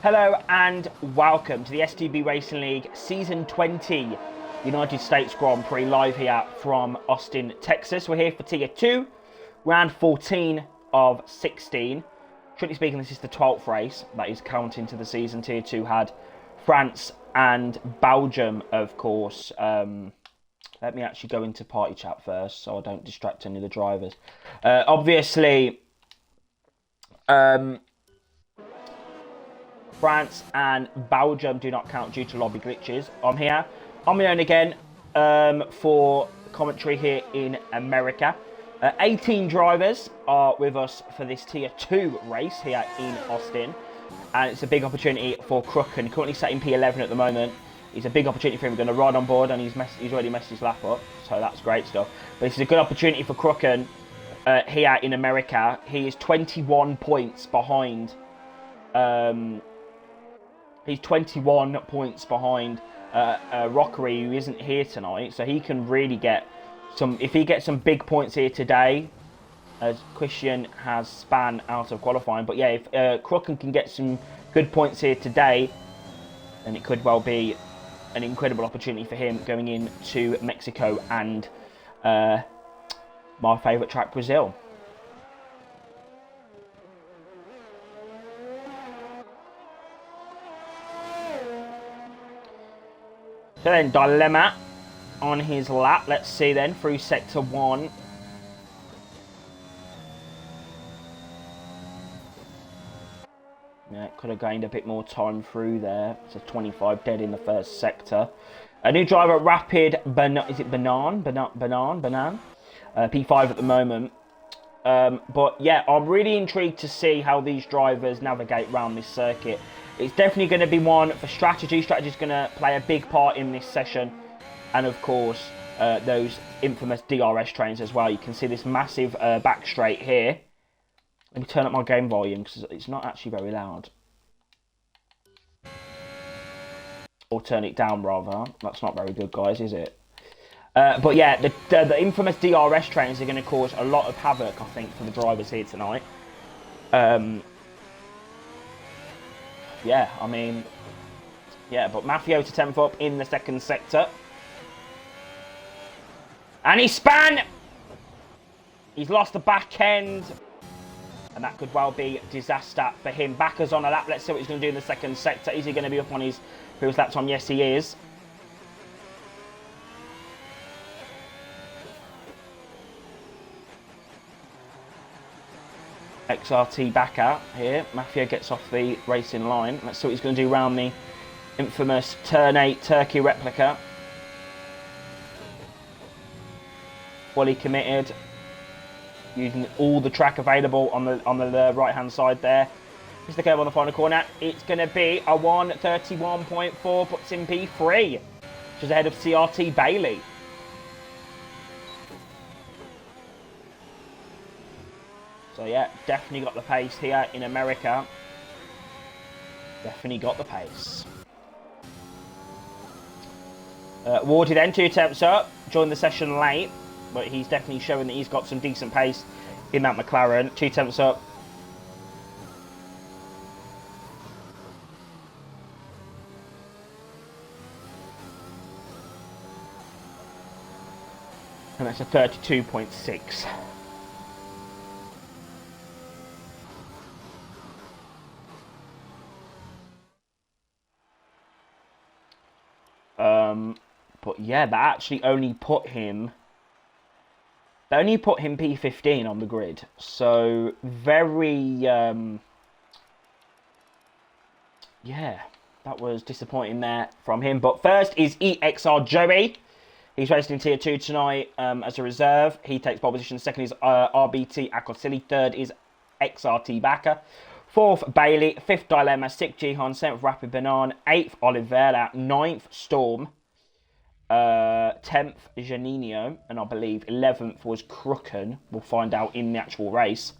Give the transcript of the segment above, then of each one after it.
Hello and welcome to the STB Racing League Season 20 United States Grand Prix live here from Austin, Texas. We're here for Tier 2, round 14 of 16. Strictly speaking, this is the 12th race that is counting to the season. Tier 2 had France and Belgium, of course. Let me actually go into party chat first so I don't distract any of the drivers. Obviously, France and Belgium do not count due to lobby glitches. I'm here on my own again for commentary here in America. 18 drivers are with us for this Tier 2 race here in Austin. And it's a big opportunity for Crooken. Currently sat in P11 at the moment. It's a big opportunity for him. We're going to ride on board and he's already messed his lap up. So that's great stuff. But this is a good opportunity for Crooken here in America. He is 21 points behind. He's 21 points behind Rockery, who isn't here tonight. So he can really get some... If he gets some big points here today, as Christian has span out of qualifying. But yeah, if Crooken can get some good points here today, then it could well be an incredible opportunity for him going into Mexico and my favourite track, Brazil. So then, Dilemma on his lap. Let's see then, through Sector 1. Yeah, could have gained a bit more time through there. It's a 25 dead in the first sector. A new driver, Rapid Banan. Is it Banan? P5 at the moment. But yeah, I'm really intrigued to see how these drivers navigate around this circuit. It's definitely going to be one for strategy. Strategy is going to play a big part in this session. And of course, those infamous DRS trains as well. You can see this massive back straight here. Let me turn up my game volume because it's not actually very loud. Or turn it down rather. That's not very good, guys, is it? But yeah, the infamous DRS trains are going to cause a lot of havoc, I think, for the drivers here tonight. Yeah, I mean, yeah, but Mafio to 10th up in the second sector. And he span! He's lost the back end. And that could well be disaster for him. Backer's on a lap. Let's see what he's going to do in the second sector. Is he going to be up on his previous lap time? Yes, he is. XRT backer here. Mafia gets off the racing line. Let's see what he's going to do around the infamous Turn 8 Turkey replica. Fully committed. Using all the track available on the right hand side there. Here's the curve on the final corner. It's going to be a 1:31.4, puts in P3, which is ahead of CRT Bailey. So yeah, definitely got the pace here in America. Definitely got the pace. Wardy then 2 attempts up, joined the session late. But he's definitely showing that he's got some decent pace in that McLaren. 2 attempts up. And that's a 32.6. But yeah, that actually only put him... They only put him P15 on the grid, so very, yeah, that was disappointing there from him. But first is EXR Joey. He's racing in Tier 2 tonight as a reserve. He takes pole position. Second is RBT Akosili. Third is XRT Backer. Fourth, Bailey. Fifth, Dilemma. Sixth, Jihan. Seventh, Rapid Banan. Eighth, Oliveira. Ninth, Storm. 10th, Janino, and I believe 11th was Crooken. We'll find out in the actual race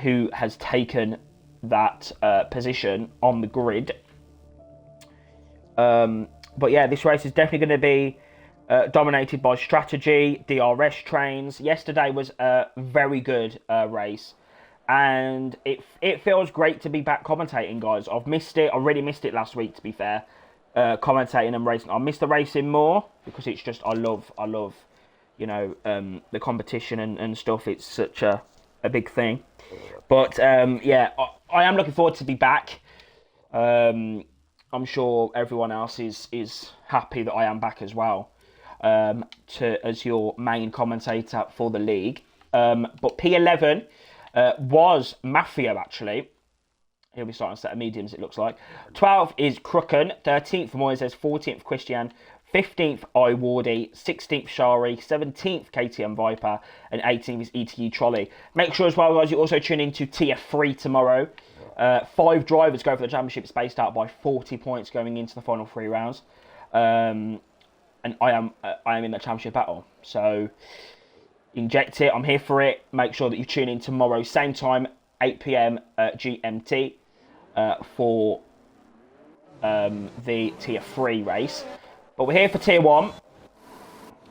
who has taken that position on the grid. But yeah, this race is definitely going to be dominated by strategy, DRS trains. Yesterday was a very good race. and it feels great to be back commentating, guys. I've missed it. I really missed it last week, to be fair. Commentating and racing. I miss the racing more because it's just I love you know, the competition and stuff. It's such a big thing. But yeah, I am looking forward to be back. I'm sure everyone else is happy that I am back as well, as your main commentator for the league. But P11 was Mafia, actually. He'll be starting a set of mediums, it looks like. 12th is Crooken. 13th Moises. 14th Christian. 15th Iwardi. 16th Shari. 17th KTM Viper. And 18th is ETU Trolley. Make sure as well, guys, you also tune in to Tier 3 tomorrow. 5 drivers go for the championship, spaced out by 40 points going into the final 3 rounds. And I am in the championship battle. So inject it. I'm here for it. Make sure that you tune in tomorrow, same time, 8 PM GMT, for the Tier 3 race. But we're here for Tier 1.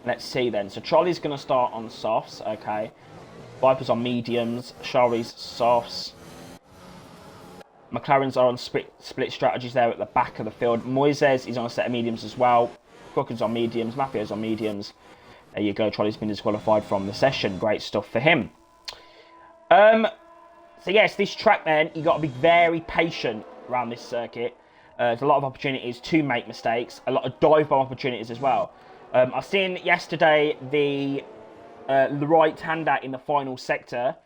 Let's see then. So Trolley's going to start on softs, okay. Viper's on mediums. Shari's softs. McLaren's are on split strategies there at the back of the field. Moises is on a set of mediums as well. Crooken's on mediums. Mafia's on mediums. There you go. Trolley's been disqualified from the session. Great stuff for him. So yes, this track then, you got to be very patient around this circuit. There's a lot of opportunities to make mistakes. A lot of dive bomb opportunities as well. I've seen yesterday the right-hander in the final sector.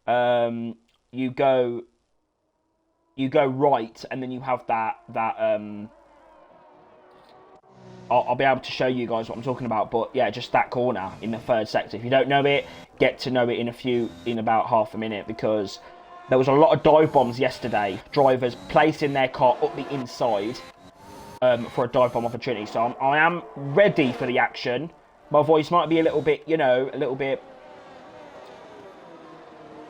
You go right, and then you have that I'll be able to show you guys what I'm talking about, but yeah, just that corner in the 3rd sector. If you don't know it, get to know it in about half a minute, because there was a lot of dive bombs yesterday. Drivers placing their car up the inside for a dive bomb opportunity. So I am ready for the action. My voice might be a little bit, you know, a little bit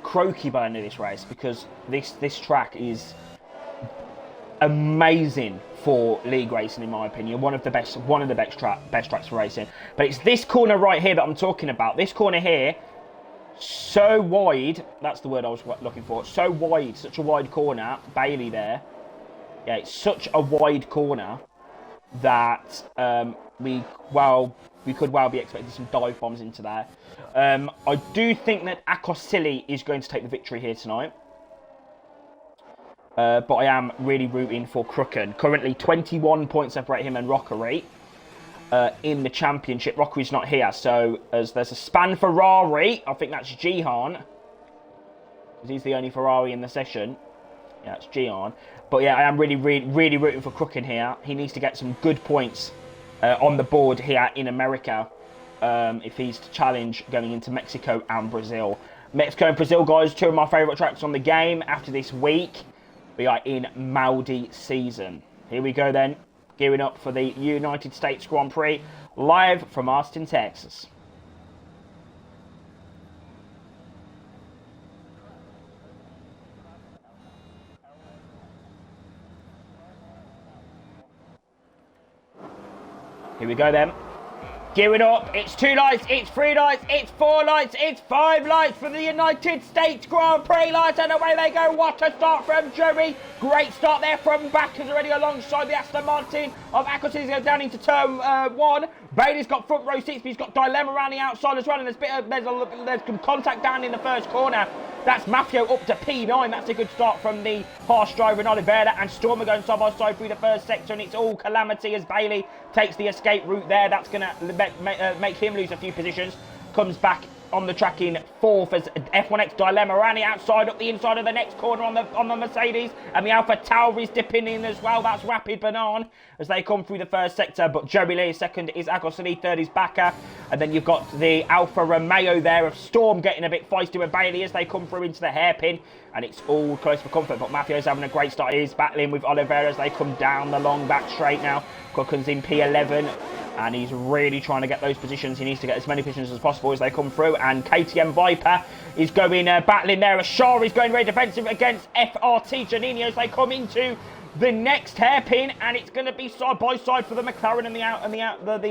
croaky by the end of this race, because this track is amazing for league racing, in my opinion. One of the best tracks for racing. But it's this corner right here that I'm talking about. This corner here, so wide. That's the word I was looking for. So wide, such a wide corner. Bailey there. Yeah, it's such a wide corner that we could well be expecting some dive bombs into there. I do think that Akosili is going to take the victory here tonight. But I am really rooting for Crooken. Currently 21 points separate him and Rockery in the championship. Rockery's not here, so as there's a span Ferrari, I think that's Jihan, because he's the only Ferrari in the session. Yeah, it's Jihan. But yeah, I am really rooting for Crooken here. He needs to get some good points on the board here in America if he's to challenge going into Mexico and Brazil. Mexico and Brazil, guys, 2 of my favourite tracks on the game. After this week, we are in Maudi season. Here we go then, gearing up for the United States Grand Prix, live from Austin, Texas. Here we go then. Gearing up, it's 2 lights, it's 3 lights, it's 4 lights, it's 5 lights for the United States Grand Prix lights, and away they go. What a start from Joey. Great start there from Backers already alongside the Aston Martin of Akosili. Go down into turn 1. Bailey's got front row seats, but he's got dilemma around the outside as well, and there's some contact down in the first corner. That's Mafio up to P9. That's a good start from the harsh driver in Oliveira, and Stormer going side by side through the first sector, and it's all calamity as Bailey takes the escape route there. That's going to make him lose a few positions. Comes back on the track in 4th as F1X Dilemma around the outside, up the inside of the next corner on the Mercedes, and the Alpha Tauri's dipping in as well. That's Rapid Banan as they come through the first sector, but Joey Lee, 2nd is Akosili, 3rd is Bakker, and then you've got the Alfa Romeo there of Storm getting a bit feisty with Bailey as they come through into the hairpin, and it's all close for comfort, but Mafio's having a great start. He's battling with Oliveira as they come down the long back straight now. Crooken's in P11, and he's really trying to get those positions. He needs to get as many positions as possible as they come through, and KTM Viper is going battling there. Ashar is going very defensive against FRT Janino as they come into the next hairpin, and it's going to be side by side for the McLaren and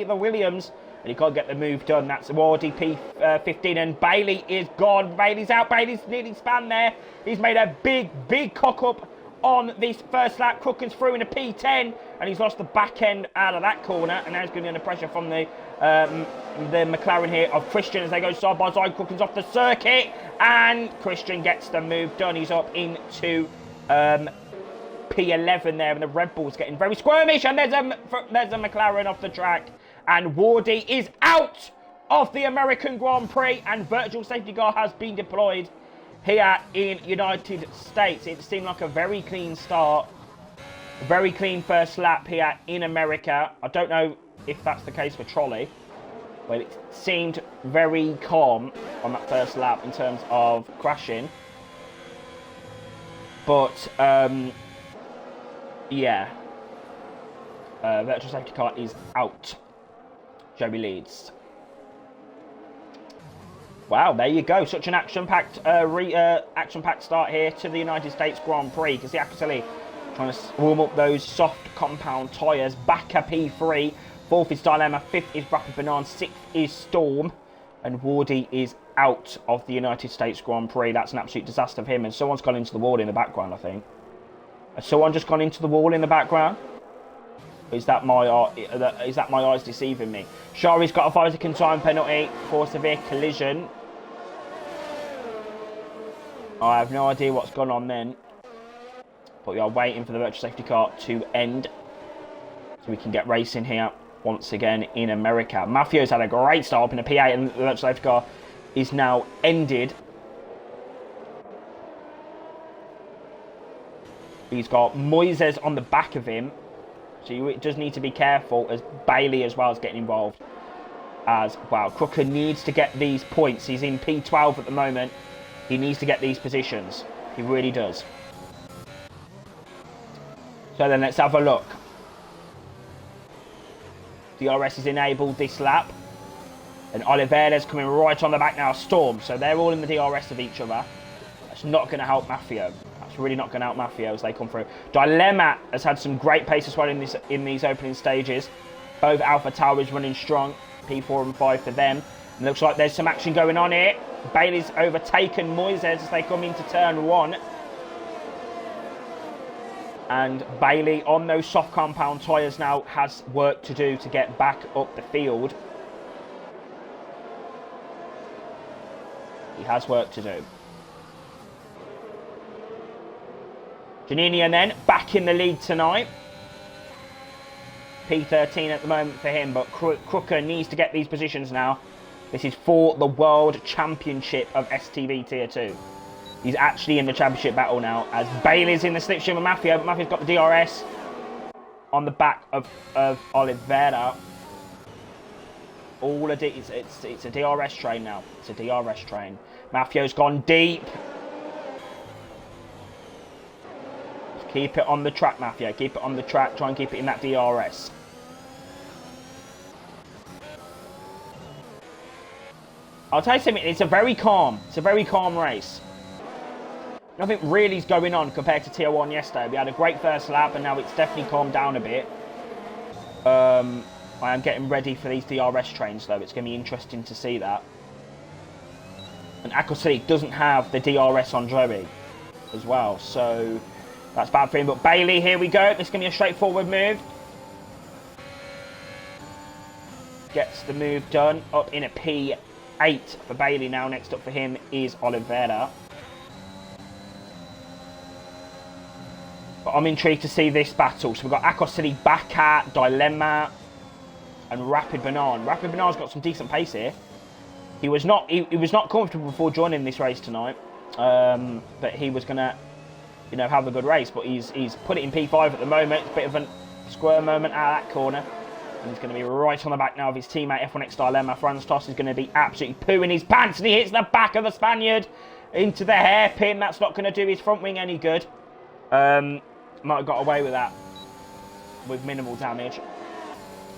the Williams and he can't get the move done. That's Wardy P15, and Bailey is gone. Bailey's out. Bailey's nearly spanned there. He's made a big cock up on this first lap. Crooken's through in a P10, and he's lost the back end out of that corner, and now he's going to be under pressure from the McLaren here of Christian as they go side by side. Crooken's off the circuit, and Christian gets the move done. He's up into P11 there, and the Red Bull's getting very squirmish, and there's a McLaren off the track, and Wardy is out of the American Grand Prix, and virtual safety car has been deployed here in United States. It seemed like a very clean start, a very clean first lap here in America. I don't know if that's the case for Trolley, but it seemed very calm on that first lap in terms of crashing. But yeah, virtual safety car is out. Joey leads. Wow, there you go. Such an action-packed start here to the United States Grand Prix. You can see Akaseli trying to warm up those soft compound tyres. Back up P3. Fourth is Dilemma. Fifth is Rapid Banana. Sixth is Storm. And Wardy is out of the United States Grand Prix. That's an absolute disaster for him. And someone's gone into the wall in the background, I think. Has someone just gone into the wall in the background? Is that my eyes deceiving me? Shari's got a 5-second time penalty for severe collision. I have no idea what's gone on then. But we are waiting for the virtual safety car to end, so we can get racing here once again in America. Matthew's had a great start up in a P8, and the virtual safety car is now ended. He's got Moises on the back of him. So you does need to be careful as Bailey as well is getting involved as well. Crooker needs to get these points. He's in P12 at the moment. He needs to get these positions. He really does. So then let's have a look. DRS is enabled this lap. And Oliveira's coming right on the back now. Storm. So they're all in the DRS of each other. That's not going to help Maffio. It's really not going to help Maffio as they come through. Dilemma has had some great pace as well in these opening stages. Both Alpha Towers running strong. P4 and 5 for them. And looks like there's some action going on here. Bailey's overtaken Moises as they come into turn 1. And Bailey on those soft compound tyres now has work to do to get back up the field. He has work to do. Janinian then, back in the lead tonight. P13 at the moment for him, but Crooker needs to get these positions now. This is for the World Championship of STB Tier 2. He's actually in the championship battle now, as Bailey's in the slipstream of Maffio, but Maffio's got the DRS on the back of Oliveira. It's a DRS train now. It's a DRS train. Maffio's gone deep. Keep it on the track, Maffio. Keep it on the track. Try and keep it in that DRS. I'll tell you something. It's a very calm race. Nothing really is going on compared to Tier 1 yesterday. We had a great first lap, and now it's definitely calmed down a bit. I am getting ready for these DRS trains, though. It's going to be interesting to see that. And Akosik doesn't have the DRS on Joey as well, so that's bad for him. But Bailey, here we go. This is going to be a straightforward move. Gets the move done. Up in a P8 for Bailey now. Next up for him is Oliveira. But I'm intrigued to see this battle. So we've got Akosili, Baka, Dilemma, and Rapid Banana. Rapid Banana's got some decent pace here. He was not comfortable before joining this race tonight. But he was going to, have a good race, but he's put it in P5 at the moment. It's a bit of a square moment out of that corner. And he's going to be right on the back now of his teammate, F1X Dilemma. Franz Tost is going to be absolutely pooing his pants, and he hits the back of the Spaniard into the hairpin. That's not going to do his front wing any good. Might have got away with that with minimal damage.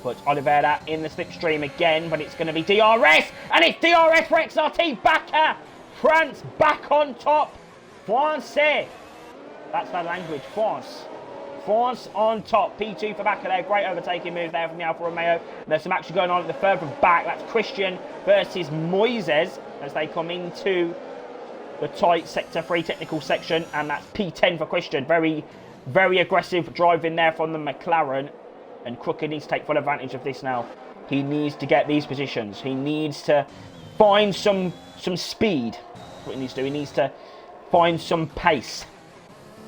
But Oliveira in the slipstream again, but it's going to be DRS, and it's DRS for XRT Backer. France back on top. France. That's the language, France. France on top. P2 for back of there. Great overtaking move there from the Alfa Romeo. There's some action going on at the further back. That's Christian versus Moises as they come into the tight sector 3 technical section. And that's P10 for Christian. Very, very aggressive driving there from the McLaren. And Crooker needs to take full advantage of this now. He needs to get these positions. He needs to find some speed. That's what he needs to do. He needs to find some pace.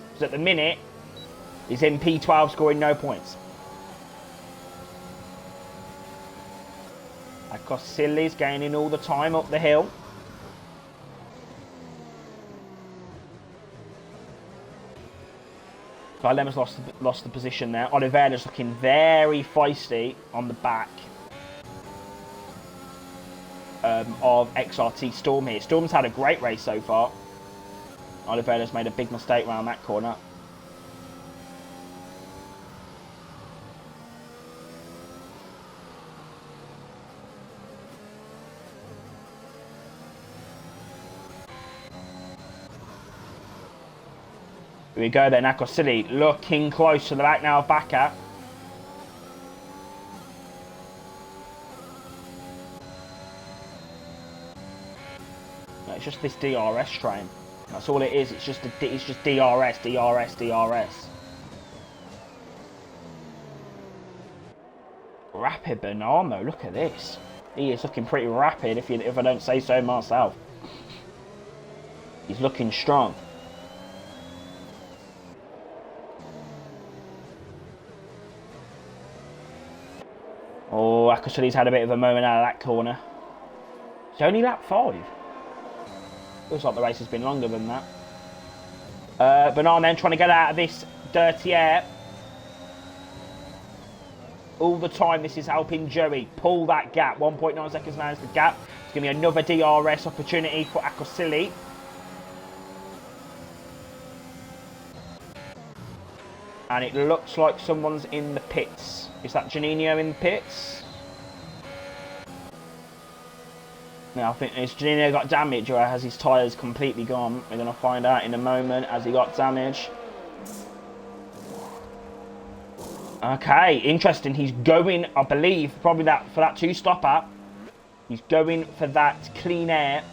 Because at the minute, he's in P12 scoring no points. Akosili's gaining all the time up the hill. Dilemma's lost the position there. Oliveira's looking very feisty on the back of XRT Storm here. Storm's had a great race so far. Oliveira's made a big mistake around that corner. Here we go then, Akosili looking close to the back now of Bakker. No, it's just this DRS train. That's all it is. It's just DRS, DRS, DRS. Rapid Bernardo, look at this. He is looking pretty rapid if I don't say so myself. He's looking strong. Oh, Akosili's had a bit of a moment out of that corner. It's only lap 5. Looks like the race has been longer than that. Bernard then trying to get out of this dirty air. All the time this is helping Joey pull that gap. 1.9 seconds now is the gap. It's going to be another DRS opportunity for Akosili. And it looks like someone's in the pits. Is that Janino in the pits? No, I think has Janino got damage or has his tyres completely gone? We're going to find out in a moment as he got damage. Okay, interesting. He's going, I believe, probably for that 2-stopper. He's going for that clean air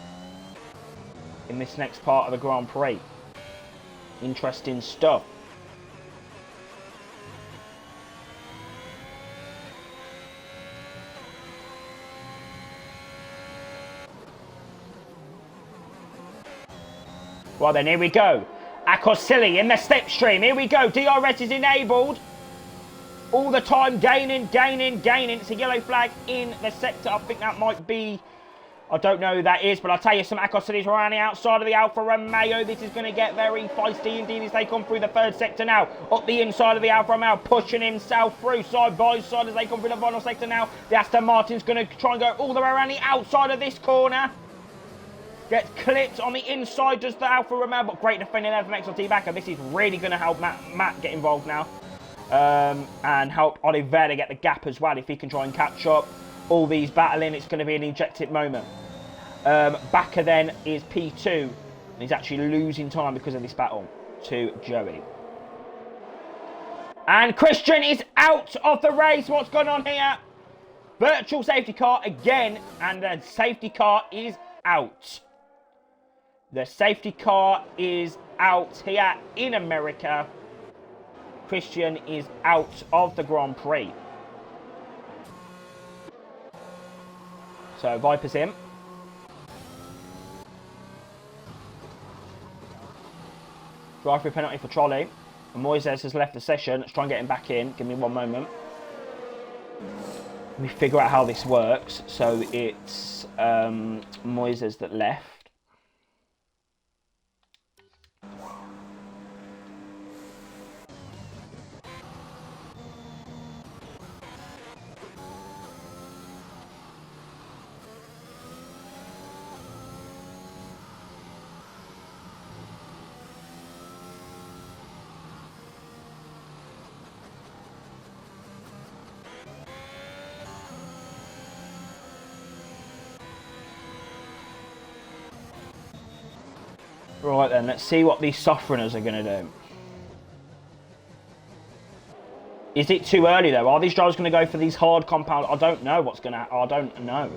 in this next part of the Grand Prix. Interesting stuff. Well then, here we go. Akosili in the slipstream. Here we go. DRS is enabled. All the time gaining. It's a yellow flag in the sector. I think that might be... I don't know who that is, but I'll tell you some Akosili's around the outside of the Alfa Romeo. This is going to get very feisty indeed as they come through the 3rd sector now. Up the inside of the Alfa Romeo, pushing himself through side by side as they come through the final sector now. The Aston Martin's going to try and go all the way around the outside of this corner. Gets clipped on the inside, does the Alfa Romeo, but great defending there from XRT Bakker. This is really going to help Matt get involved now. And help Oliveira get the gap as well if he can try and catch up. All these battling, it's going to be an ejected moment. Bakker then is P2, and he's actually losing time because of this battle to Joey. And Christian is out of the race. What's going on here? Virtual safety car again, and the safety car is out. The safety car is out here in America. Christian is out of the Grand Prix. So Viper's in. Drive-through penalty for Trolley. And Moises has left the session. Let's try and get him back in. Give me one moment. Let me figure out how this works. So it's Moises that left. Right then, let's see what these soft runners are going to do. Is it too early though? Are these drivers going to go for these hard compound? I don't know what's going to. I don't know.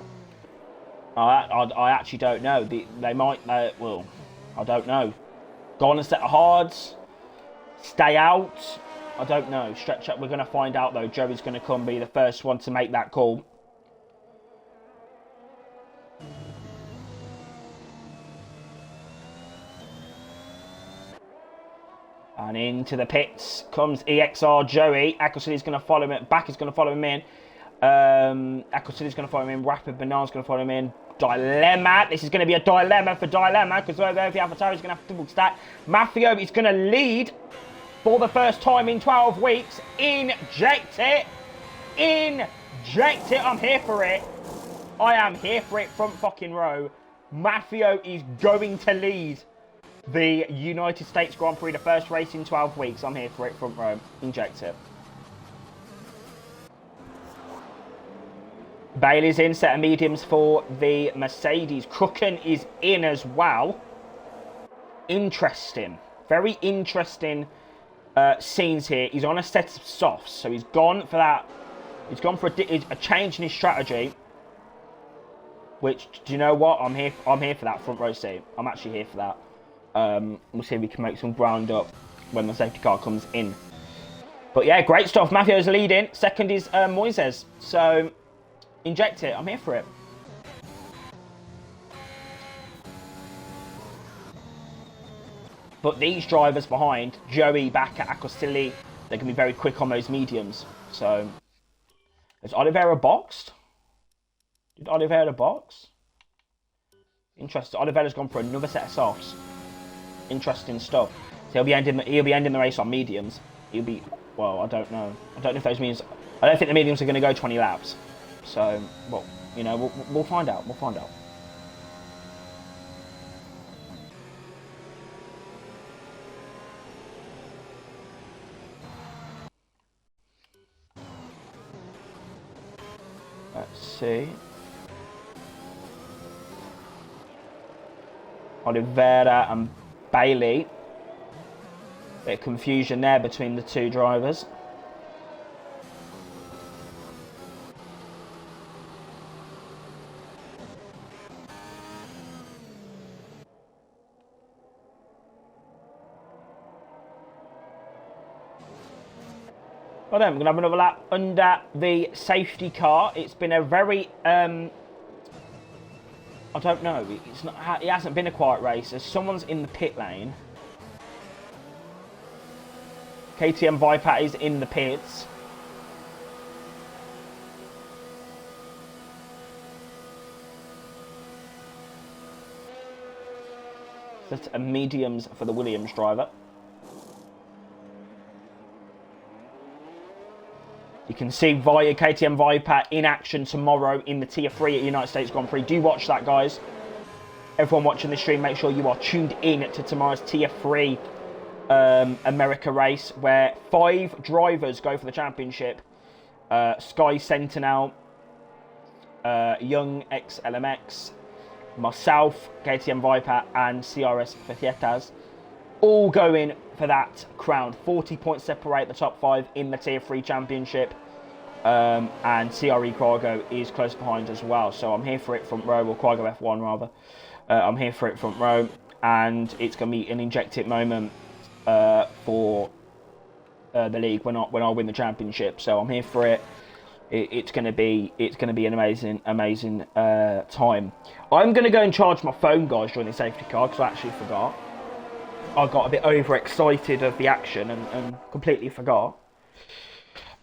I actually don't know. They might. Well, I don't know. Go on a set of hards. Stay out. I don't know. Stretch up. We're going to find out though. Joey's going to come be the first one to make that call. And into the pits comes EXR Joey. Akosili's going to follow him. Back is going to follow him in. Akosili's going to follow him in. Rapid Banana's going to follow him in. Dilemma. This is going to be a dilemma for Dilemma because the Avatar is going to have to double stack. Mafio is going to lead for the first time in 12 weeks. Inject it. Inject it. I'm here for it. I am here for it. Front fucking row. Mafio is going to lead the United States Grand Prix, the first race in 12 weeks. I'm here for it, front row. Inject it. Bailey's in, set of mediums for the Mercedes. Crooken is in as well. Interesting. Very interesting scenes here. He's on a set of softs, so he's gone for that. He's gone for a change in his strategy. Which, do you know what? I'm here for that front row seat. I'm actually here for that. We'll see if we can make some ground up when the safety car comes in. But yeah, great stuff. Mafio's leading. Second is Moises. So, inject it. I'm here for it. But these drivers behind, Joey, Bakker, Akosili, they can be very quick on those mediums. So, is Oliveira boxed? Did Oliveira box? Interesting. Oliveira's gone for another set of softs. Interesting stuff. So he'll be ending the race on mediums. He'll be, well, I don't know. I don't know if those means. I don't think the mediums are going to go 20 laps. So, well, you know, we'll find out. We'll find out. Let's see. Oliveira and Bailey. Bit of confusion there between the two drivers. Well then, we're going to have another lap under the safety car. It's been a very, I don't know, it hasn't been a quiet race. As someone's in the pit lane. KTM Viper is in the pits. Set of mediums for the Williams driver. You can see KTM Viper in action tomorrow in the Tier 3 at United States Grand Prix. Do watch that, guys. Everyone watching the stream, make sure you are tuned in to tomorrow's Tier 3 America race, where 5 drivers go for the championship. Sky Sentinel, Young X LMX, myself, KTM Viper, and CRS Fajetas, all going for that crown. 40 points separate the top 5 in the Tier 3 championship. And CRE Quago is close behind as well. So I'm here for it front row, or Quago F1 rather. I'm here for it front row, and it's going to be an inject it moment for the league when I win the championship. So I'm here for it. It's going to be an amazing time. I'm going to go and charge my phone, guys, during the safety car, because I actually forgot. I got a bit overexcited of the action and completely forgot.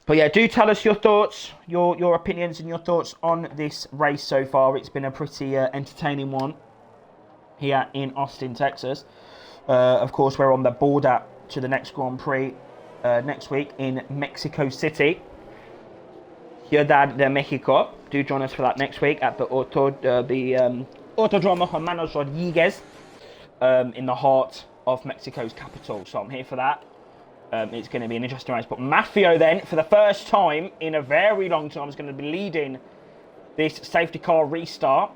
But yeah, do tell us your thoughts, your opinions and your thoughts on this race so far. It's been a pretty entertaining one here in Austin, Texas. Of course, we're on the border to the next Grand Prix next week in Mexico City. Ciudad de Mexico. Do join us for that next week at the Autodromo Hermanos Rodriguez in the heart of Mexico's capital. So I'm here for that. It's going to be an interesting race. But Mafio then, for the first time in a very long time, is going to be leading this safety car restart.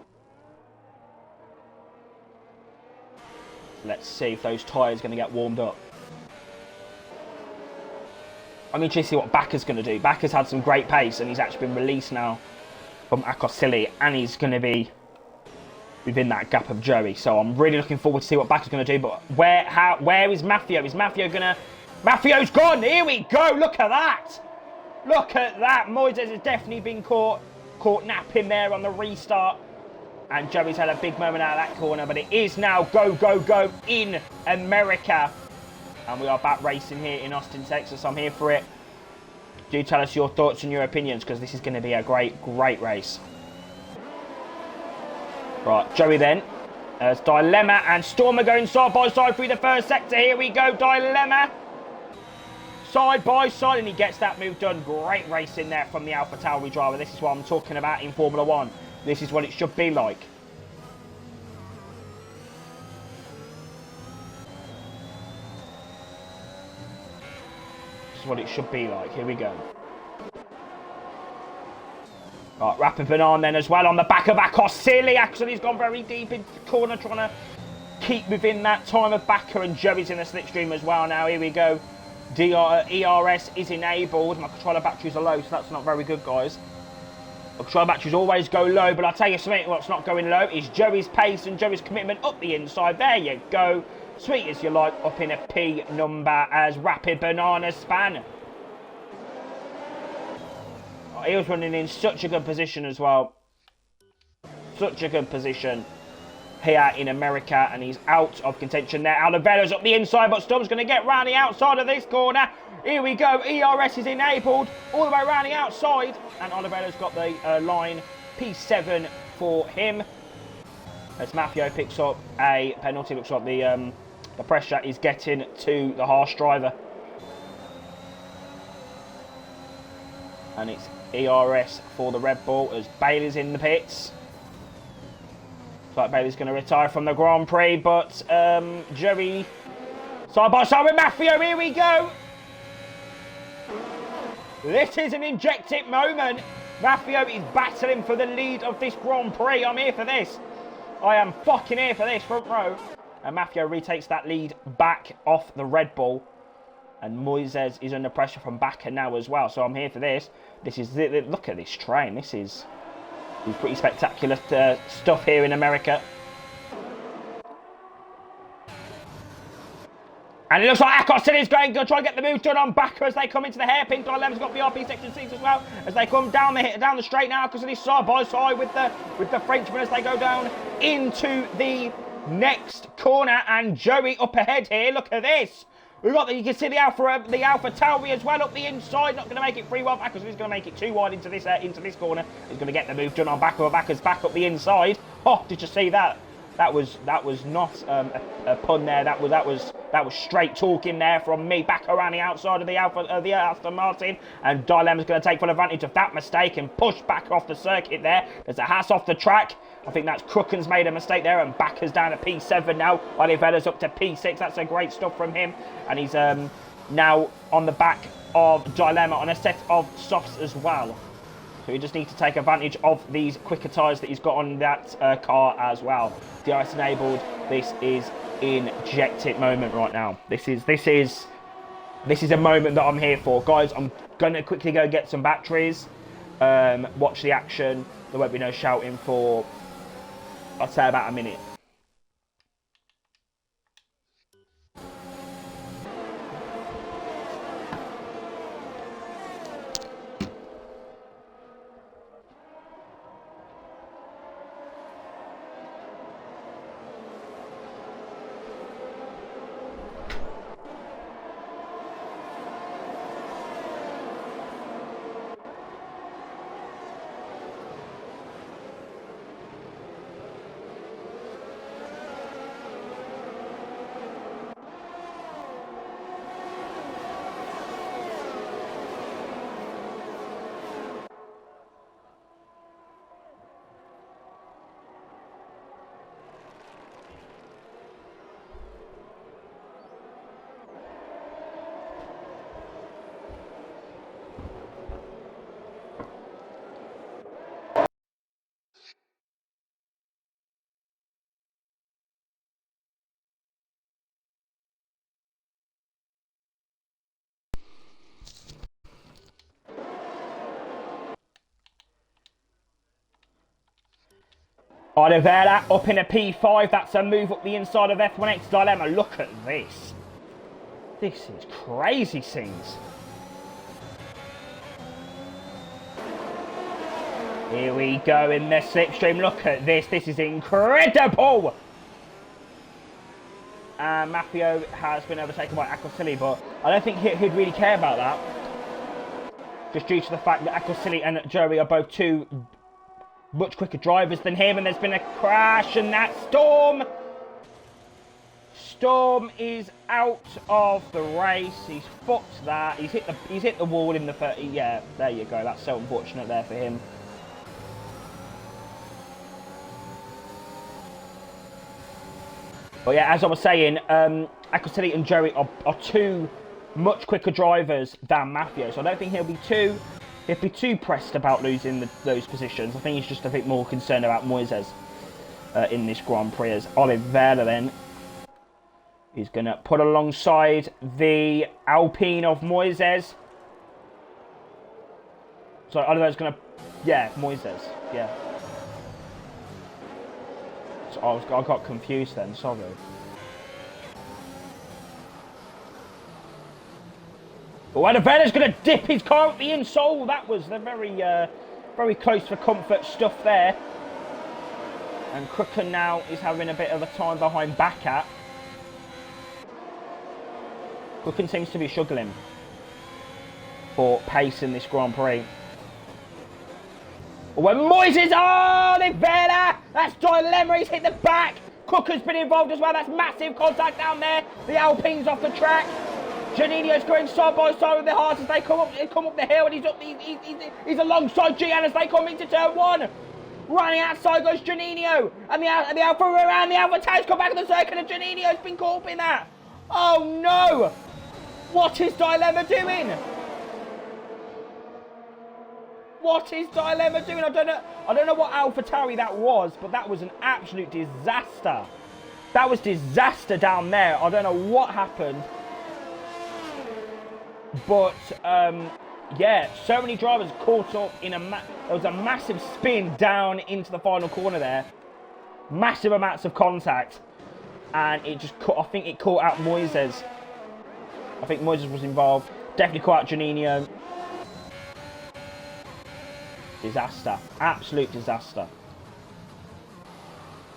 Let's see if those tyres are going to get warmed up. I'm interested to see what Bakker's going to do. Bakker's had some great pace, and he's actually been released now from Akosili, and he's going to be within that gap of Joey. So I'm really looking forward to see what Bakker's going to do. But where is Mafio? Is Mafio going to... Mafio's gone! Here we go! Look at that! Look at that! Moises has definitely been caught napping there on the restart. And Joey's had a big moment out of that corner, but it is now go, go, go in America. And we are back racing here in Austin, Texas. I'm here for it. Do tell us your thoughts and your opinions, because this is going to be a great, great race. Right, Joey then. As Dilemma and Storm are going side by side through the first sector. Here we go, Dilemma. Side by side, and he gets that move done. Great racing there from the Alpha Tauri driver. This is what I'm talking about in Formula 1. This is what it should be like. This is what it should be like. Here we go. Right, Rapid Banan then as well on the back of Akosili. Actually, he's gone very deep into the corner, trying to keep within that time of Bakker, and Joey's in the slipstream as well now. Here we go. ERS is enabled. My controller batteries are low, so that's not very good, guys. My controller batteries always go low, but I'll tell you something, what's not going low is Joey's pace and Joey's commitment up the inside. There you go. Sweet as you like, up in a P number as Rapid Banana Span. Oh, he was running in such a good position as well. Such a good position here in America, and he's out of contention there. Oliveira's up the inside, but Storm's going to get round the outside of this corner. Here we go. ERS is enabled all the way around the outside, and Oliveira's got the line P7 for him. As Mafio picks up a penalty, looks like the pressure is getting to the harsh driver. And it's ERS for the Red Bull as Bailey's in the pits. Looks like Bailey's going to retire from the Grand Prix, but Joey side by side with Mafio. Here we go. This is an inject it moment. Mafio is battling for the lead of this Grand Prix. I'm here for this. I am fucking here for this, front row. And Mafio retakes that lead back off the Red Bull. And Moises is under pressure from Bakker now as well. So I'm here for this. This is look at this train. This is pretty spectacular stuff here in America. And it looks like Akosili is going to try and get the move done on Bakker as they come into the hairpin. Dilemma's got BRP section 6 as well as they come down the straight now. Akosili side by side with the Frenchman as they go down into the next corner, and Joey up ahead here. Look at this. We've got you can see the Alpha Tauri as well up the inside. Not going to make it free wide. Akosili's going to make it too wide into this corner. He's going to get the move done on Bakker. Bakker's back up the inside. Oh, did you see that? That was not a pun there. That was straight talking there from me. Back around the outside of the Aston Martin, and Dilemma's going to take full advantage of that mistake and push back off the circuit there. There's a Haas off the track. I think that's Crooken's made a mistake there, and Bakker's down to P7 now. Oliveira's up to P6. That's a great stuff from him, and he's now on the back of Dilemma on a set of softs as well. So we just need to take advantage of these quicker tyres that he's got on that car as well. DRS enabled. This is inject it moment right now. This is a moment that I'm here for, guys. I'm gonna quickly go get some batteries. Watch the action. There won't be no shouting for, I'd say, about a minute. Oliveira up in a P5. That's a move up the inside of F1X Dilemma. Look at this. This is crazy scenes. Here we go in the slipstream. Look at this. This is incredible. And Maffio has been overtaken by Aquasili, but I don't think he'd really care about that. Just due to the fact that Aquasili and Joey are both two much quicker drivers than him, and there's been a crash, and that Storm is out of the race. He's fucked that. He's hit the wall in the 30. Yeah, there you go. That's so unfortunate there for him. But yeah, as I was saying, Aquasili and Joey are two much quicker drivers than Maffio, so I don't think he'll be too pressed about losing those positions. I think he's just a bit more concerned about Moises in this Grand Prix. As Oliveira then is going to put alongside the Alpine of Moises. So Oliveira's going to, yeah, Moises, yeah. So I got confused then, sorry. But Oliveira's going to dip his car up the insole. That was the very close for comfort stuff there. And Crooken now is having a bit of a time behind Bakat. Crooken seems to be struggling for pace in this Grand Prix. When Moises, Oliveira, that's Dilemma, he's hit the back. Crooken's been involved as well, that's massive contact down there. The Alpine's off the track. Janino's going side by side with the Haas as they come up the hill, and he's alongside Gian as they come into turn one. Running outside goes Janino, and the Alfa around the Alfa Taur's come back to the circuit, and Janino's been caught up in that. Oh no! What is Dilemma doing? What is Dilemma doing? I don't know what AlphaTauri that was, but that was an absolute disaster. That was disaster down there. I don't know what happened. But, yeah, so many drivers caught up in there was a massive spin down into the final corner there. Massive amounts of contact. And it just caught, I think it caught out Moises. I think Moises was involved. Definitely caught out Juninho. Disaster. Absolute disaster.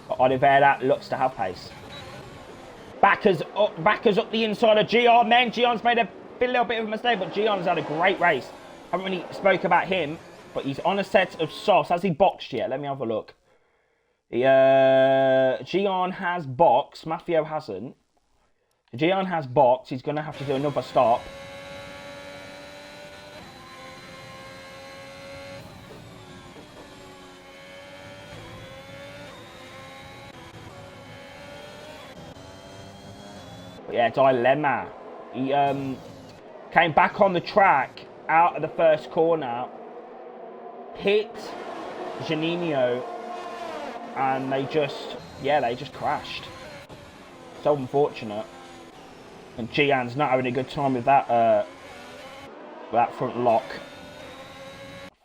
But Oliveira looks to have pace. Backers up the inside of Gian then. Gian's made a little bit of a mistake, but Gian's had a great race. Haven't really spoke about him, but he's on a set of softs. Has he boxed yet? Let me have a look. Gian has boxed. Maffio hasn't. Gian has boxed. He's going to have to do another stop. But yeah, Dilemma. He came back on the track out of the first corner, hit Juninho, and they just crashed. So unfortunate. And Gian's not having a good time with that front lock.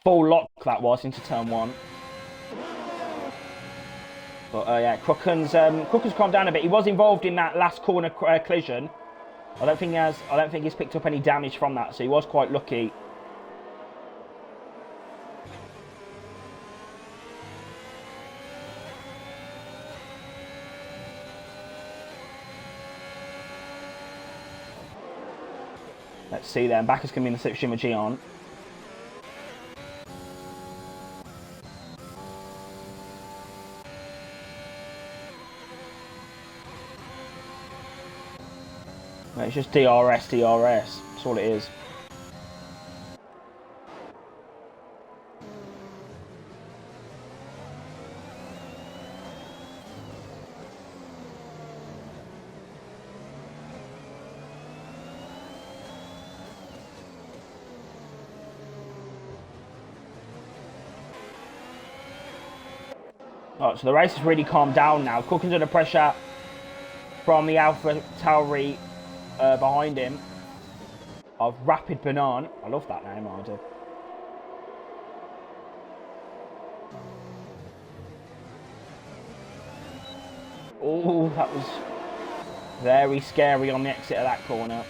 Full lock that was into turn one. But yeah, Crooken's calmed down a bit. He was involved in that last corner collision. I don't think he's picked up any damage from that, so he was quite lucky. Let's see then. Backer's going to be in the slipstream with Gian. It's just DRS. That's all it is. Alright, so the race has really calmed down now. Crooken's under pressure from the AlphaTauri behind him of Rapid Banana. I love that name, I do. Oh, that was very scary on the exit of that corner.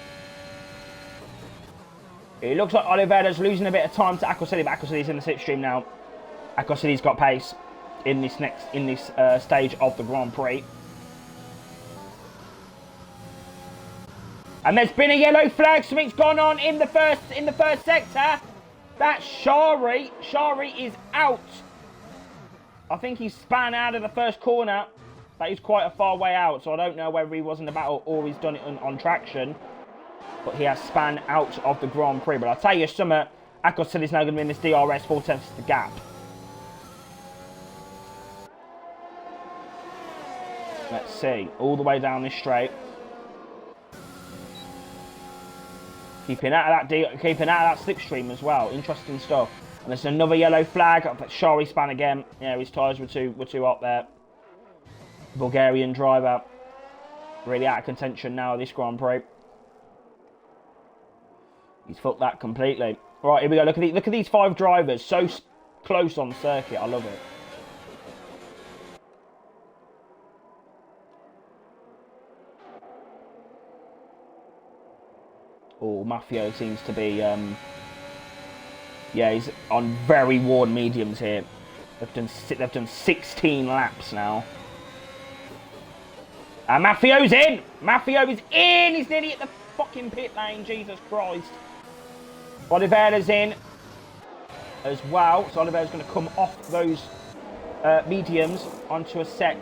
It looks like Oliveira's losing a bit of time to Akoseli, but Akoseli's in the slipstream now. Akoseli's got pace in this stage of the Grand Prix. And there's been a yellow flag. Something's gone on in the first sector. That's Shari. Shari is out. I think he span out of the first corner. That is quite a far way out, so I don't know whether he was in the battle or he's done it on traction. But he has span out of the Grand Prix. But I'll tell you something, Akoseli is now going to be in this DRS 4/10 the gap. Let's see, all the way down this straight. Keeping out of that slipstream as well. Interesting stuff. And there's another yellow flag. But Shari span again. Yeah, his tyres were too hot there. Bulgarian driver really out of contention now this Grand Prix. He's fucked that completely. Right, here we go. Look at these 5 drivers. So close on circuit. I love it. Oh, Maffio seems to be, yeah, he's on very worn mediums here. They've done 16 laps now. And Maffio's in! Maffio is in! He's nearly at the fucking pit lane, Jesus Christ. Oliveira's in as well. So Oliveira's going to come off those mediums onto a set,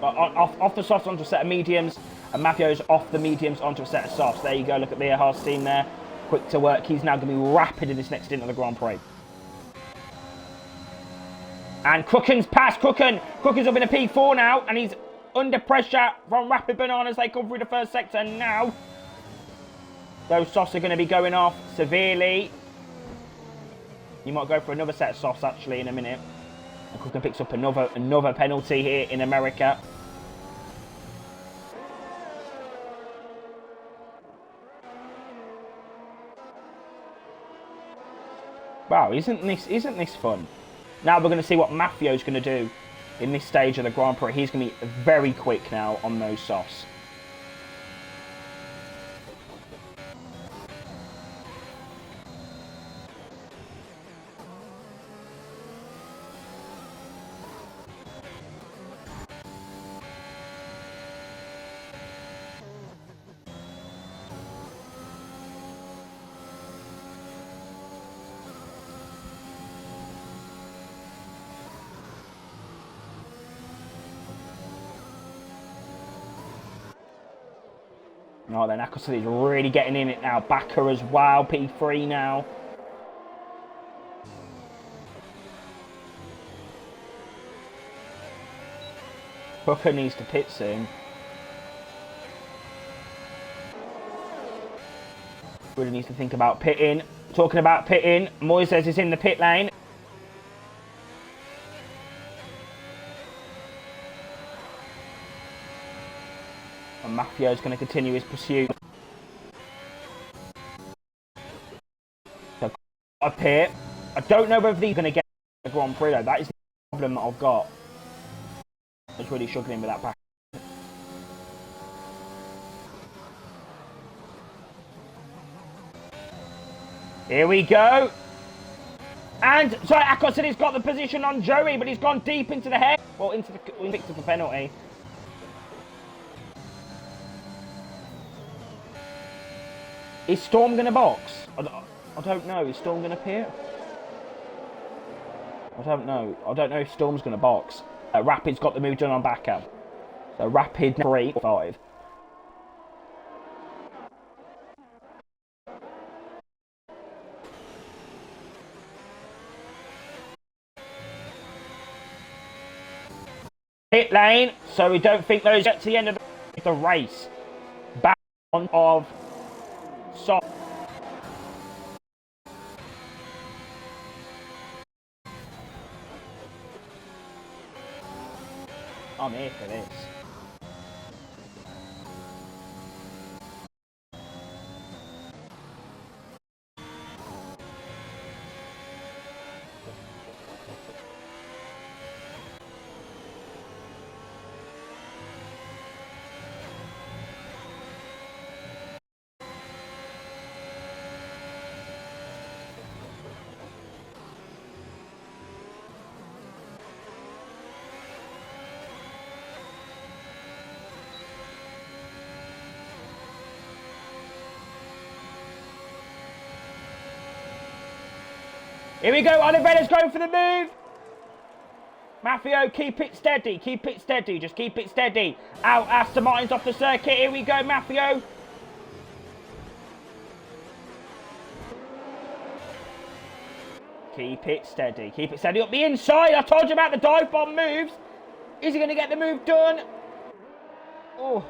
off the softs onto a set of mediums. And Maffio's off the mediums onto a set of softs. There you go, look at the Haas team there. Quick to work. He's now going to be rapid in this next stint of the Grand Prix. And Crooken's past. Crooken's up in a P4 now. And he's under pressure from Rapid Banana as they come through the first sector. And now, those softs are going to be going off severely. You might go for another set of softs actually in a minute. And Crooken picks up another penalty here in America. Wow, isn't this fun? Now we're going to see what Maffio's going to do in this stage of the Grand Prix. He's going to be very quick now on those softs. Oh, then Akoseli's really getting in it now. Bakker as well, P3 now. Booker needs to pit soon. Really needs to think about pitting. Talking about pitting, Moises is in the pit lane. And Maffio is going to continue his pursuit. So up here. I don't know whether these are going to get the Grand Prix though. That is the problem that I've got. I was really struggling with that back. Here we go. And so Akoseli's got the position on Joey, but he's gone deep into the head. Well, into the picked up a penalty. Is Storm going to box? I don't know. Is Storm going to pit? I don't know. I don't know if Storm's going to box. Rapid's got the move done on Bakker. So Rapid 3-5. Pit lane, so we don't think those get to the end of the race. Back on of soft. I'm here for this. Here we go. Oliveira's going for the move. Maffio, keep it steady. Keep it steady. Just keep it steady. Out. Aston Martin's off the circuit. Here we go, Maffio. Keep it steady. Keep it steady up the inside. I told you about the dive bomb moves. Is he going to get the move done? Oh.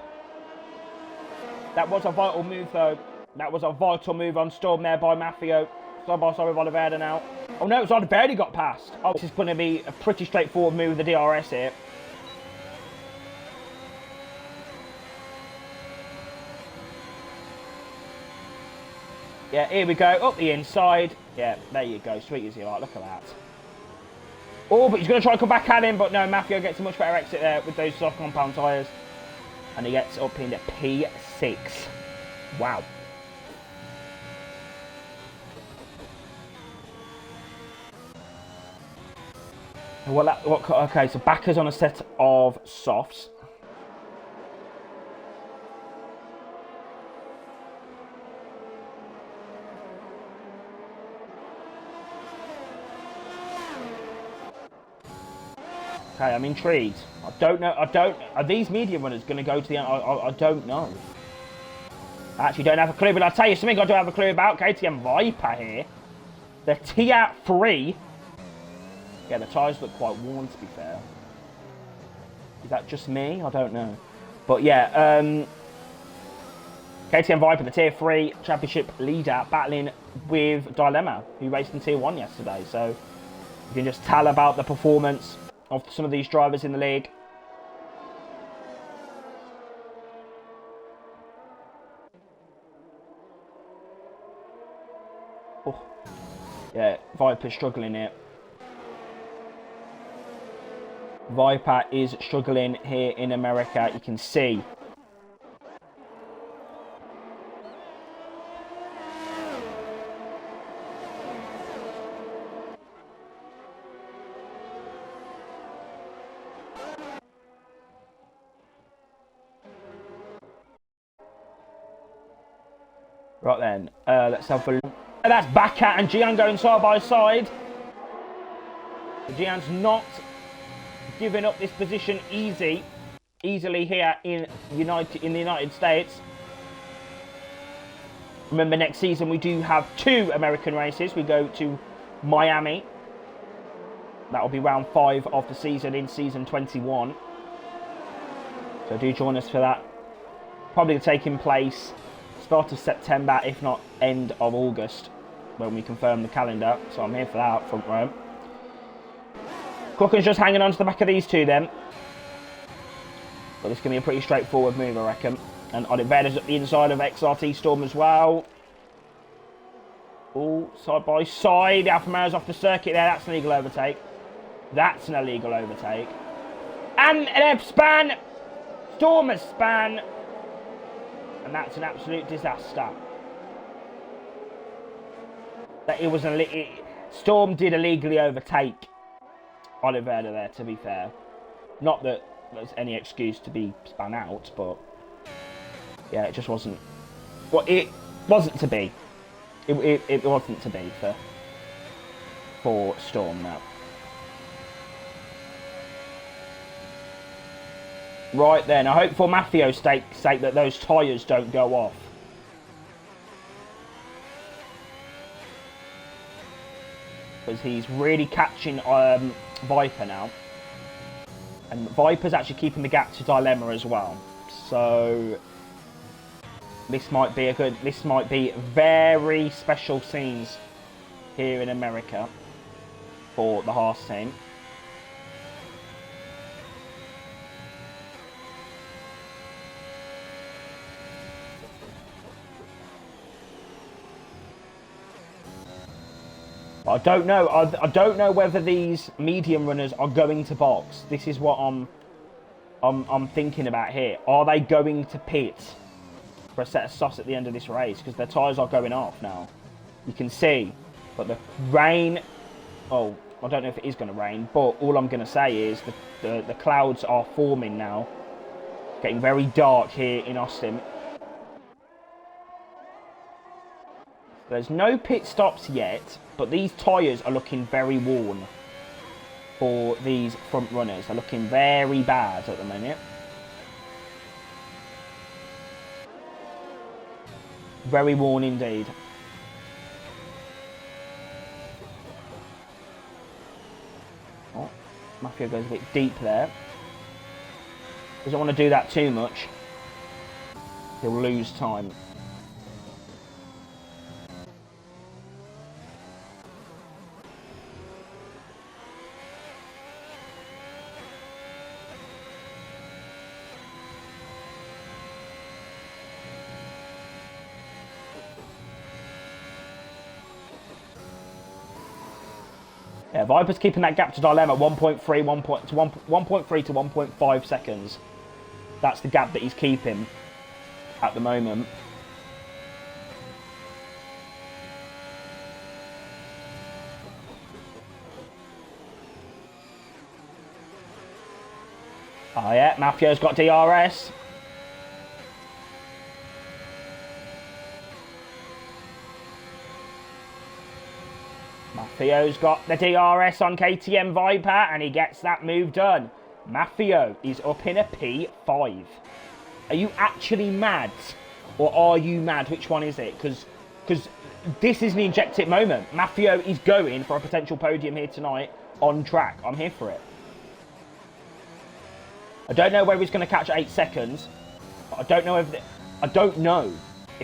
That was a vital move, though. That was a vital move on Storm there by Maffio. Side by side with Oliveira now. Oh, no, it's Oliveira got past. Oh, this is going to be a pretty straightforward move with the DRS here. Yeah, here we go. Up the inside. Yeah, there you go. Sweet as you like. Look at that. Oh, but he's going to try to come back at him. But no, Maffio gets a much better exit there with those soft compound tyres. And he gets up into P6. Wow. Okay, so backers on a set of softs. Okay, I'm intrigued. I don't know. Are these medium runners going to go to the end? I don't know. I actually don't have a clue, but I'll tell you something I do have a clue about. KTM Viper here. The Tier 3. Yeah, the tyres look quite worn, to be fair. Is that just me? I don't know. But yeah, KTM Viper, the Tier 3 Championship leader, battling with Dilemma, who raced in Tier 1 yesterday. So you can just tell about the performance of some of these drivers in the league. Oh. Yeah, Viper's struggling here. Viper is struggling here in America, you can see. Right then, let's have a look. That's Bakat and Gian going side by side. Gian's not giving up this position easily here in the United States. Remember, next season we do have 2 American races. We go to Miami. That will be round 5 of the season in season 21. So do join us for that. Probably taking place start of September, if not end of August, when we confirm the calendar. So I'm here for that, front row. Crooken's just hanging on to the back of these 2 then. But this can be a pretty straightforward move, I reckon. And Oliveira's at the inside of XRT Storm as well. Oh, side by side. Alfa Romeo's off the circuit there. That's an illegal overtake. That's an illegal overtake. And an F-span. Storm has span. And that's an absolute disaster. That it was Storm did illegally overtake Oliveira there, to be fair. Not that there's any excuse to be spun out, but yeah, it just wasn't. Well, it wasn't to be. It wasn't to be for Storm now. Right then, I hope for Maffio's sake that those tyres don't go off. Because he's really catching Viper now. And Viper's actually keeping the gap to Dilemma as well. So this might be very special scenes here in America for the Haas team. I don't know. I don't know whether these medium runners are going to box. This is what I'm thinking about here. Are they going to pit for a set of softs at the end of this race? Because their tyres are going off now. You can see. But the rain... Oh, I don't know if it is going to rain. But all I'm going to say is the clouds are forming now. Getting very dark here in Austin. There's no pit stops yet, but these tyres are looking very worn for these front runners. They're looking very bad at the minute. Very worn indeed. Oh, Mafia goes a bit deep there. Doesn't want to do that too much. He'll lose time. Yeah, Viper's keeping that gap to Dilemma 1.3 to 1.5 seconds. That's the gap that he's keeping at the moment. Oh yeah, Mafio's got DRS. Mafio's got the DRS on KTM Viper, and he gets that move done. Mafio is up in a P5. Are you actually mad? Or are you mad? Which one is it? Because this is an inject-it moment. Mafio is going for a potential podium here tonight on track. I'm here for it. I don't know whether he's going to catch 8 seconds. I don't know if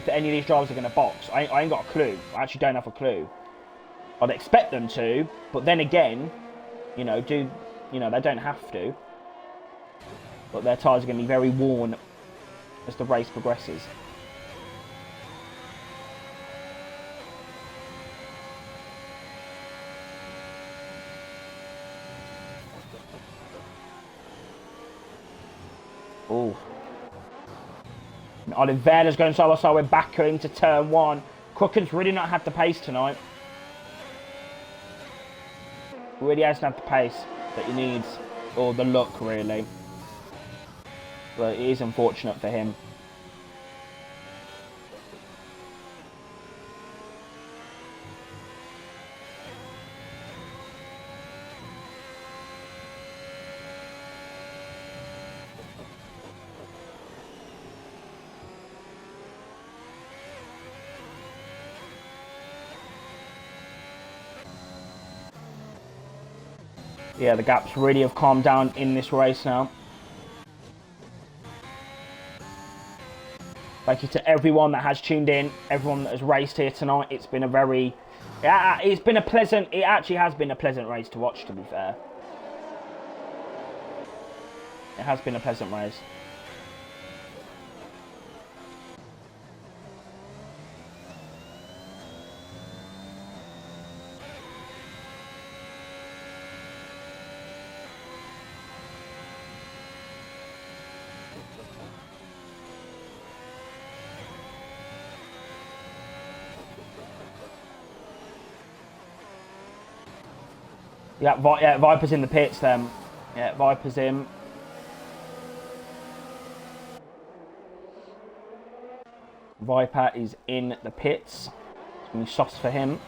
any of these drivers are going to box. I ain't got a clue. I actually don't have a clue. I'd expect them to, but then again, they don't have to. But their tyres are going to be very worn as the race progresses. Oh. Oliveira's going solo with Bakker into turn 1. Crooken's really not had the pace tonight. Really hasn't had the pace that he needs, or the look really. But it is unfortunate for him. Yeah, the gaps really have calmed down in this race now. Thank you to everyone that has tuned in, everyone that has raced here tonight. It's been a very, it actually has been a pleasant race to watch, to be fair. It has been a pleasant race. Yeah, Viper's in the pits then. Yeah, Viper's in. Viper is in the pits. It's going to be softs for him.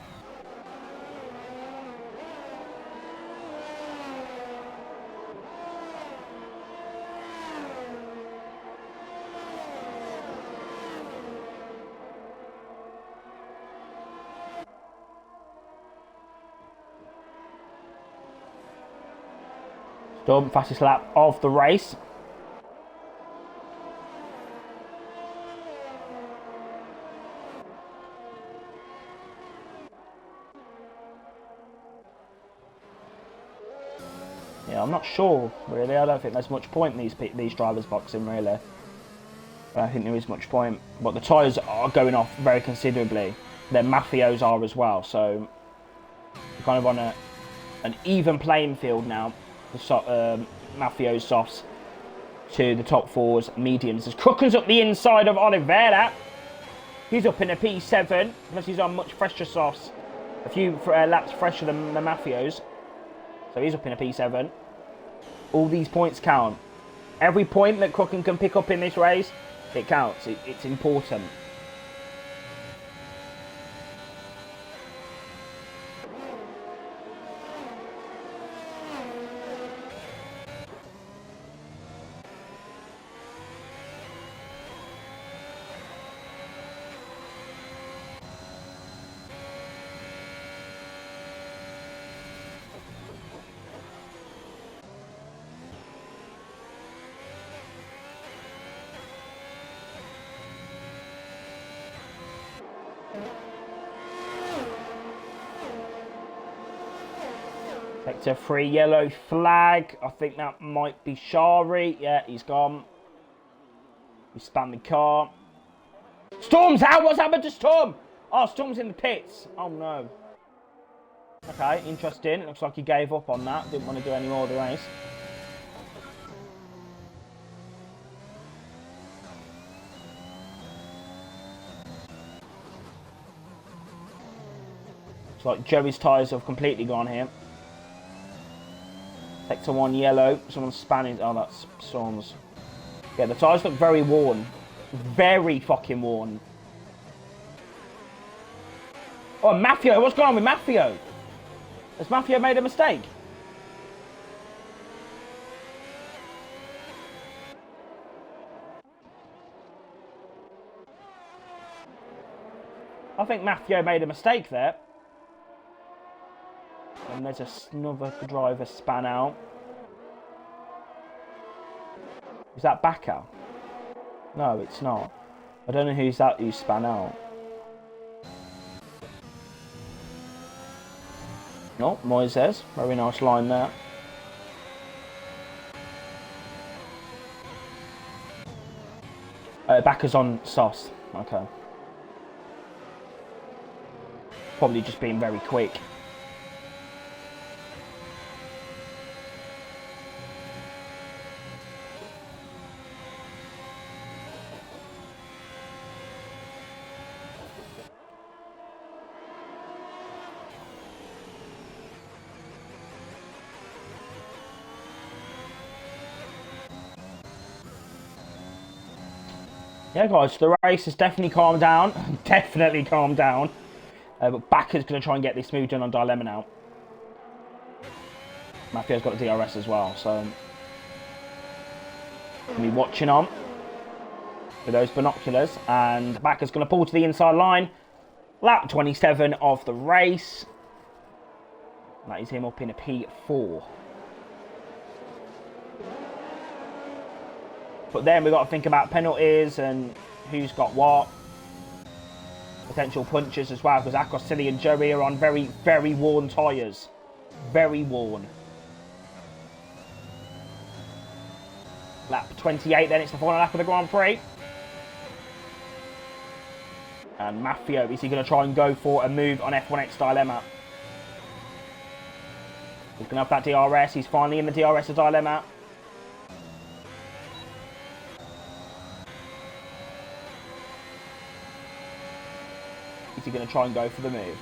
Done, fastest lap of the race. Yeah, I'm not sure really. I don't think there's much point in these drivers boxing really. I don't think there is much point. But the tyres are going off very considerably. Their Mafios are as well, so we're kind of on an even playing field now. The Mafio's softs to the top 4s, mediums. As Crooken's up the inside of Oliveira. He's up in a P7, because he's on much fresher softs. A few laps fresher than the Mafios. So he's up in a P7. All these points count. Every point that Crooken can pick up in this race, it counts. It's important. It's a free yellow flag. I think that might be Shari. Yeah, he's gone. He spammed the car. Storm's out. What's happened to Storm? Oh, Storm's in the pits. Oh, no. Okay, interesting. It looks like he gave up on that. Didn't want to do any more of the race. Looks like Joey's tyres have completely gone here. Sector 1 yellow. Someone's spanning. Oh, that's Storm's. Yeah, the tyres look very worn. Very fucking worn. Oh, Mafio. What's going on with Mafio? Has Mafio made a mistake? I think Mafio made a mistake there. And there's another driver span out. Is that Bakker? No, it's not. I don't know who's that who span out. Oh, Moises. Very nice line there. Bakker's on sauce. Okay. Probably just being very quick. Yeah, guys, the race has definitely calmed down. Definitely calmed down. But Bakker's going to try and get this moved in on Dilemma now. Mafio's got the DRS as well, so... Going to be watching on with those binoculars. And Bakker's going to pull to the inside line. Lap 27 of the race. That is him up in a P4. But then we've got to think about penalties and who's got what. Potential punches as well, because Akosili and Joey are on very, very worn tyres. Very worn. Lap 28 then, it's the final lap of the Grand Prix. And Mafio, is he going to try and go for a move on F1X Dilemma? He's going to have that DRS, he's finally in the DRS of Dilemma. Is he going to try and go for the move?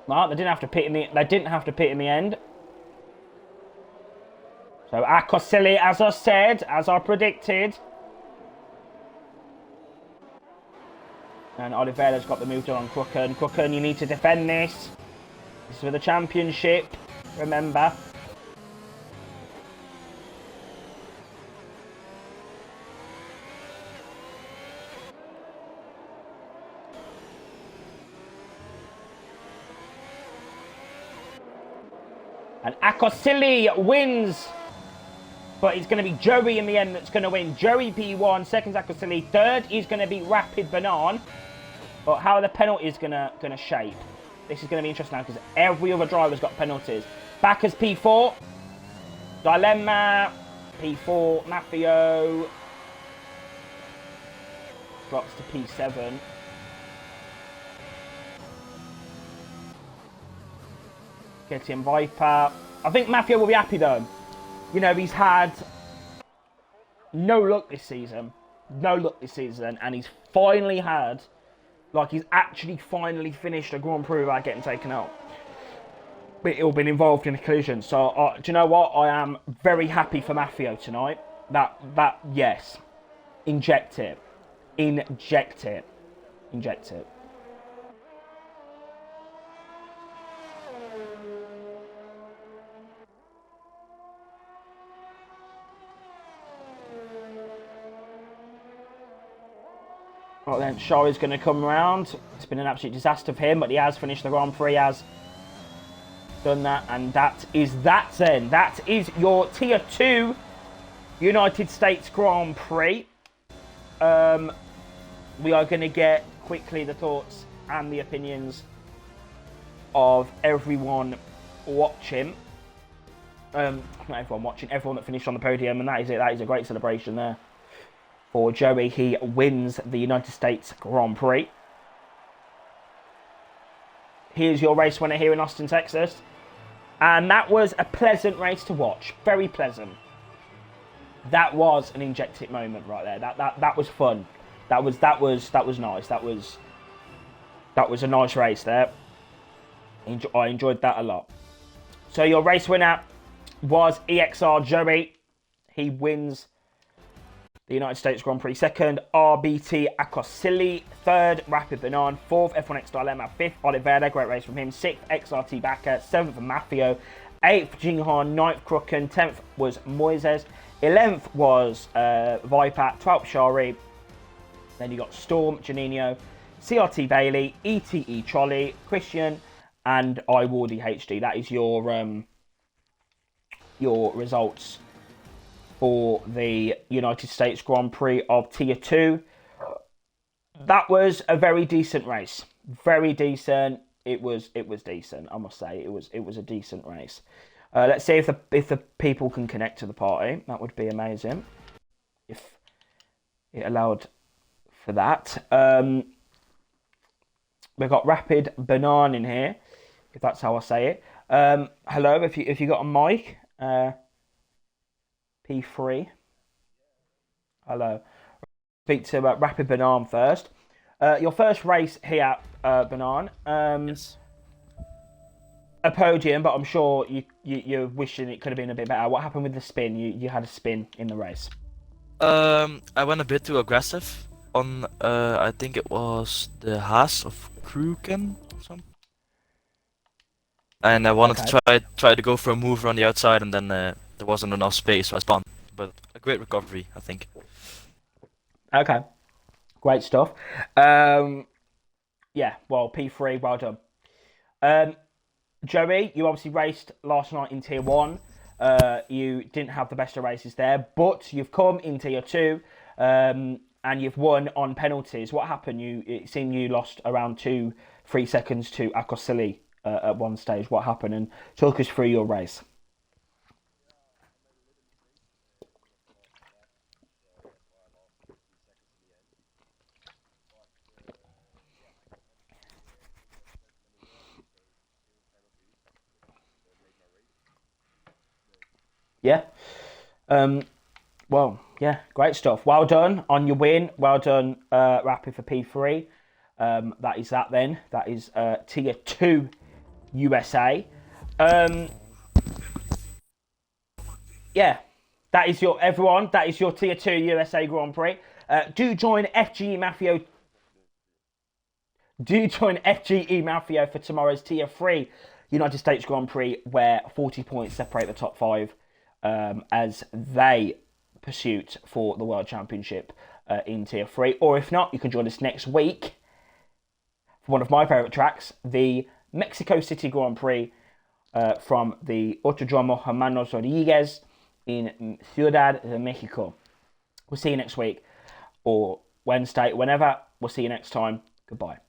Well, they didn't have to pit in the end. So Akosili, as I said, as I predicted. And Oliveira's got the move done on Crooken. Crooken, you need to defend this. This is for the championship, remember. And Akosili wins. But it's going to be Joey in the end that's going to win. Joey P1, second's Akosili. Third is going to be Rapid Banan. But how are the penalties going to shape? This is going to be interesting now because every other driver's got penalties. Bakker's P4. Dilemma. P4. Mafio. Drops to P7. Getting Viper. I think Mafia will be happy though. You know, he's had no luck this season. No luck this season. And he's finally had, like, he's actually finally finished a Grand Prix without getting taken out. But he'll been involved in a collision. So, do you know what? I am very happy for Mafio tonight. Yes. Inject it. Inject it. Inject it. Right then, Shari's going to come around. It's been an absolute disaster for him, but he has finished the Grand Prix, has done that, and that is that then. That is your Tier 2 United States Grand Prix. We are going to get quickly the thoughts and the opinions of everyone watching. Not everyone watching, everyone that finished on the podium, and that is it. That is a great celebration there for Joey. He wins the United States Grand Prix. Here's your race winner here in Austin, Texas. And that was a pleasant race to watch. Very pleasant. That was an inject it moment right there. That was fun. That was nice. That was a nice race there. I enjoyed that a lot. So your race winner was EXR Joey. He wins the United States Grand Prix. Second, RBT Akosili. Third, Rapid Banan. Fourth, F1X Dilemma. Fifth, Oliveira. Great race from him. Sixth, XRT Backer. Seventh, Mafio. Eighth, Jinghan. Ninth, Krucken. 10th was Moises. 11th was Viper. 12th, Shari. Then you got Storm, Janino, CRT Bailey, ETE Trolley, Christian, and iWardy HD. That is your results for the United States Grand Prix of Tier 2. That was a very decent race. Very decent. It was decent, I must say. It was a decent race. Let's see if the people can connect to the party. That would be amazing if it allowed for that. We've got Rapid Banan in here, if that's how I say it. Hello, if you got a mic. P3. Hello. Speak to Rapid Banan first. Your first race here, Banan. Yes. A podium, but I'm sure you're wishing it could have been a bit better. What happened with the spin? You had a spin in the race. I went a bit too aggressive on, I think it was the Haas of Kruken or something. And I wanted to try to go for a move on the outside, and then there wasn't enough space, so I spun. But a great recovery, I think. Okay, great stuff. Yeah, well, P3, well done. Joey, you obviously raced last night in Tier 1. You didn't have the best of races there, but you've come in Tier 2, and you've won on penalties. What happened? It seemed you lost around 2-3 seconds to Akosili at one stage. What happened? And talk us through your race. Yeah. Well, yeah, great stuff. Well done on your win. Well done, Rapid, for P3. That is that then. That is Tier 2 USA. Yeah, that is your, everyone, that is your Tier 2 USA Grand Prix. Do join FGE Mafia. Do join FGE Mafia for tomorrow's Tier 3 United States Grand Prix, where 40 points separate the top 5 as they pursuit for the World Championship in Tier 3. Or if not, you can join us next week for one of my favourite tracks, the Mexico City Grand Prix from the Autodromo Hermanos Rodriguez in Ciudad de Mexico. We'll see you next week, or Wednesday, whenever. We'll see you next time. Goodbye.